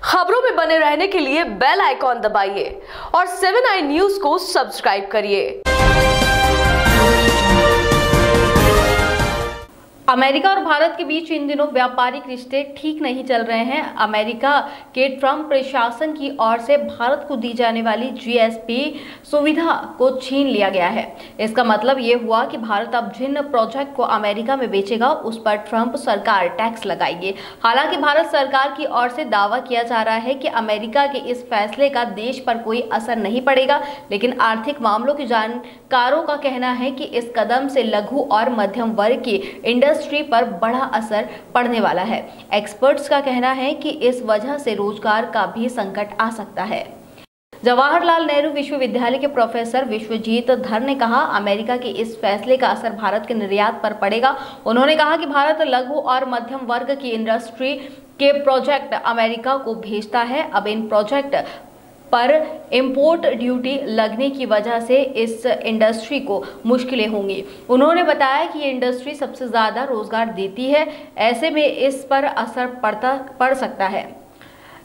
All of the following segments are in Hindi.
खबरों में बने रहने के लिए बेल आइकॉन दबाइए और 7 आई न्यूज को सब्सक्राइब करिए। अमेरिका और भारत के बीच इन दिनों व्यापारिक रिश्ते ठीक नहीं चल रहे हैं। अमेरिका के ट्रंप प्रशासन की ओर से भारत को दी जाने वाली जीएसपी सुविधा को छीन लिया गया है। इसका मतलब ये हुआ कि भारत अब जिन प्रोजेक्ट को अमेरिका में बेचेगा उस पर ट्रंप सरकार टैक्स लगाएगी। हालांकि भारत सरकार की ओर से दावा किया जा रहा है कि अमेरिका के इस फैसले का देश पर कोई असर नहीं पड़ेगा, लेकिन आर्थिक मामलों के जानकारों का कहना है कि इस कदम से लघु और मध्यम वर्ग की इंडस्ट्री पर बड़ा असर पड़ने वाला है। एक्सपर्ट्स का कहना है कि इस वजह से रोजगार का भी संकट आ सकता है। जवाहरलाल नेहरू विश्वविद्यालय के प्रोफेसर विश्वजीत धर ने कहा, अमेरिका के इस फैसले का असर भारत के निर्यात पर पड़ेगा। उन्होंने कहा कि भारत लघु और मध्यम वर्ग की इंडस्ट्री के प्रोजेक्ट अमेरिका को भेजता है। अब इन प्रोजेक्ट पर इंपोर्ट ड्यूटी लगने की वजह से इस इंडस्ट्री को मुश्किलें होंगी। उन्होंने बताया कि ये इंडस्ट्री सबसे ज़्यादा रोजगार देती है, ऐसे में इस पर असर पड़ सकता है।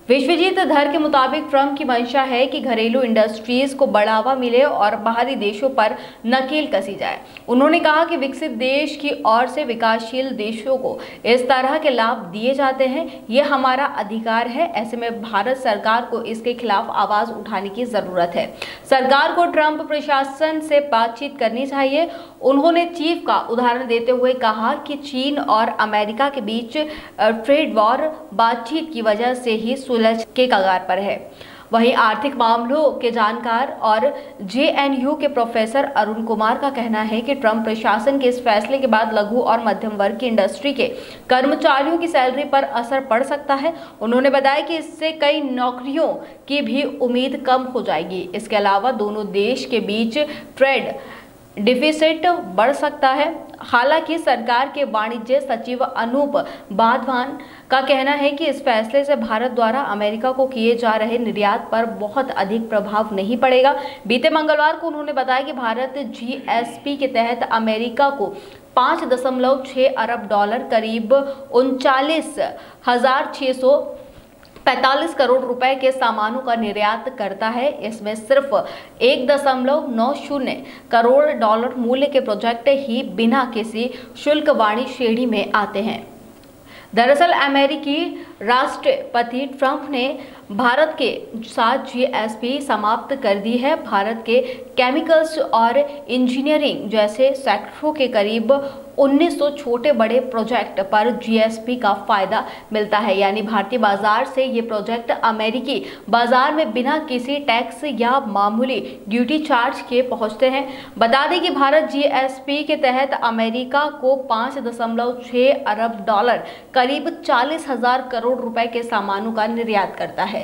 विश्वजीत धर के मुताबिक ट्रंप की मंशा है कि घरेलू इंडस्ट्रीज को बढ़ावा मिले और बाहरी देशों पर नकेल कसी जाए। उन्होंने कहा कि विकसित देश की ओर से विकासशील देशों को इस तरह के लाभ दिए जाते हैं, ये हमारा अधिकार है। ऐसे में भारत सरकार को इसके खिलाफ आवाज उठाने की जरूरत है। सरकार को ट्रंप प्रशासन से बातचीत करनी चाहिए। उन्होंने चीफ का उदाहरण देते हुए कहा कि चीन और अमेरिका के बीच ट्रेड वॉर बातचीत की वजह से ही सुलझ के कगार पर है। वहीं आर्थिक मामलों के जानकार और जेएनयू के प्रोफेसर अरुण कुमार का कहना है कि ट्रंप प्रशासन के इस फैसले के बाद लघु और मध्यम वर्ग की इंडस्ट्री के कर्मचारियों की सैलरी पर असर पड़ सकता है। उन्होंने बताया कि इससे कई नौकरियों की भी उम्मीद कम हो जाएगी। इसके अलावा दोनों देश के बीच ट्रेड डिफिसिट बढ़ सकता है। हालांकि सरकार के वाणिज्य सचिव अनूप वाधवान का कहना है कि इस फैसले से भारत द्वारा अमेरिका को किए जा रहे निर्यात पर बहुत अधिक प्रभाव नहीं पड़ेगा। बीते मंगलवार को उन्होंने बताया कि भारत जीएसपी के तहत अमेरिका को 5.6 अरब डॉलर करीब 39,645 करोड़ रुपए के सामानों का निर्यात करता है। इसमें सिर्फ 1.90 करोड़ डॉलर मूल्य के प्रोजेक्ट ही बिना किसी शुल्क वाणी श्रेणी में आते हैं। दरअसल अमेरिकी राष्ट्रपति ट्रंप ने भारत के साथ जीएसपी समाप्त कर दी है। भारत के केमिकल्स और इंजीनियरिंग जैसे सेक्टरों के करीब 1900 छोटे बड़े प्रोजेक्ट पर जीएसपी का फायदा मिलता है, यानी भारतीय बाजार से ये प्रोजेक्ट अमेरिकी बाजार में बिना किसी टैक्स या मामूली ड्यूटी चार्ज के पहुंचते हैं। बता दें कि भारत जीएसपी के तहत अमेरिका को 5.6 अरब डॉलर करीब 40,000 करोड़ रुपए के सामानों का निर्यात करता है।